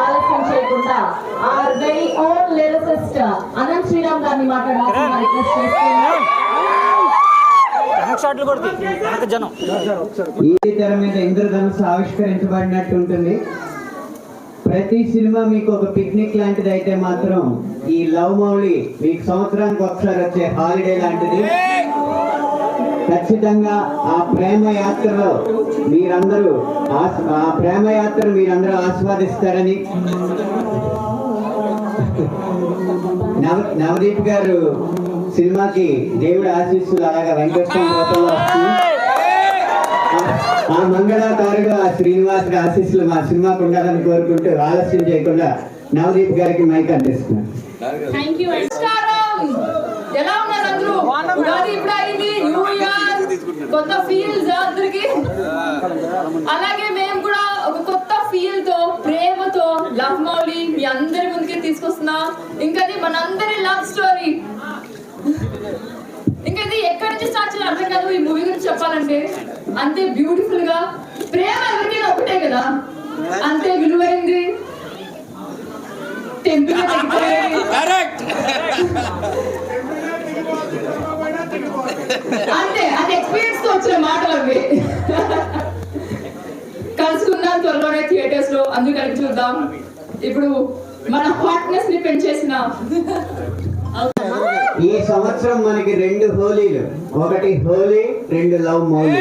ఆలస్యం చేయకుండా our very own lyricist Anant Sriram గారిని మాట్లాడాలని రిక్వెస్ట్ చేస్తున్నాను. ఈ తెర మీద ఇంద్రధనుస్సు ఆవిష్కరించబడినట్టు ఉంటుంది. ప్రతి సినిమా మీకు ఒక పిక్నిక్ లాంటిది అయితే మాత్రం ఈ లవ్ మౌలి మీకు సంవత్సరానికి ఒకసారి వచ్చే హాలిడే లాంటిది. ఖచ్చితంగా ఆ ప్రేమ యాత్రలో మీరందరూ ఆస్వాదిస్తారని నవదీప్ గారు సినిమాకి దేవుడి ఆశీస్సులు అలాగా వెంకటేశ్వర రూపంలో వస్తుంది. ఆ మంగళాకారుడు ఆ శ్రీనివాస్ ఆశీస్సులు మా సినిమాకు ఉండాలని కోరుకుంటూ ఆలస్యం చేయకుండా నవదీప్ గారికి మైక్ అందిస్తున్నాను. కొత్త ఫీల్స్ అందరికి, అలాగే మేము కూడా ఒక కొత్త ఫీల్ తో ప్రేమతో లవ్ మౌలి మీ అందరి ముందుకి తీసుకొస్తున్నా. ఇంకా మనందరి లవ్ స్టోరీ ఇంకా ఎక్కడి నుంచి స్టార్ట్ చేయాలి అర్థం కాదు. ఈ మూవీ గురించి చెప్పాలంటే అంతే బ్యూటిఫుల్ గా, ప్రేమ ఎవరికైనా ఒకటే కదా, అంతే విలువైంది, టెంపుల్ అంతే. అది ఎక్స్పీరియన్స్ తో వచ్చిన మాటలు అవి. కలుసుకుందాం త్వరలోనే థియేటర్స్ లో, అందరూ కలిపి చూద్దాం. ఇప్పుడు మన హాట్నెస్ ని పెంచేసిన ఈ సంవత్సరం మనకి 2 హోలీలు, ఒకటి హోలీ, 2 లవ్ మౌలి.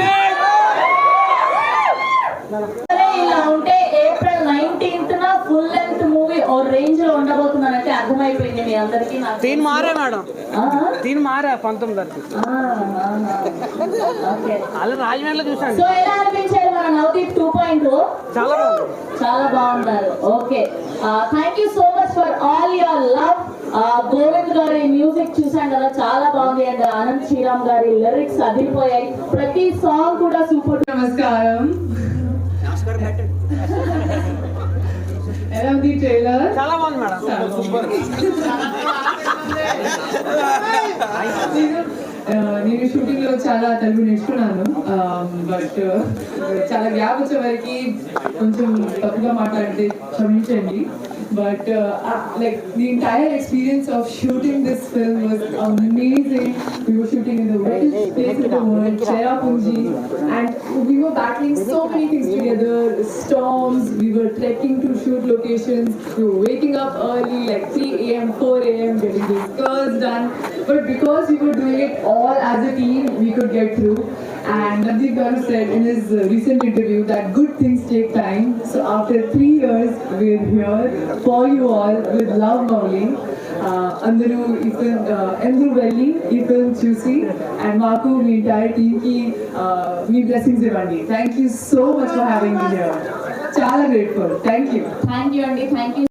ఇలా ఉంటే April 19th full length movie ఓ రేంజ్ లో ఉండబోతుందనంటే అర్థమైపోయింది మీ అందరికి. తీన్ మారే మేడం, తీన్ మారే 19 అలా రాజమండ్రిలో చూసాను. సో ఎలా అనిపించారు మన నవదీప్ 2.0? చాలా బాగున్నారు. Okay, thank you so much for all your love. Govind గారి మ్యూజిక్ చూసాం కదా, చాలా బాగుంది. అండ్ అనంత్ శ్రీరామ్ గారి లిరిక్స్ అదిరిపోయాయి. ప్రతి సాంగ్ కూడా సూపర్. నమస్కారం. ఎలా ఉంది ట్రైలర్? చాలా బాగుంది మేడం. నేను షూటింగ్ లో చాలా తెలుగు నేర్చుకున్నాను, బట్ చాలా గ్యాప్ వచ్చే వరకు కొంచెం తప్పుగా మాట్లాడితే క్షమించండి. But like the entire experience of shooting this film was amazing. We were shooting in the wettest place in the world, Cherrapunji, and we were battling so many things together. Storms, we were trekking to shoot locations, we were waking up early like 3 a.m., 4 a.m. getting the skirts done. But because we were doing it all as a team, we could get through. And Navdeep Garu said in his recent interview that good things take time. So after 3 years, we're here for you all with Love Mowli. Andaru ee film endru velli ee film chusi and maaku mee entire team ki mee blessings ivandi. Thank you so much for having me here. Chala grateful. Thank you. Thank you అండి. Thank you.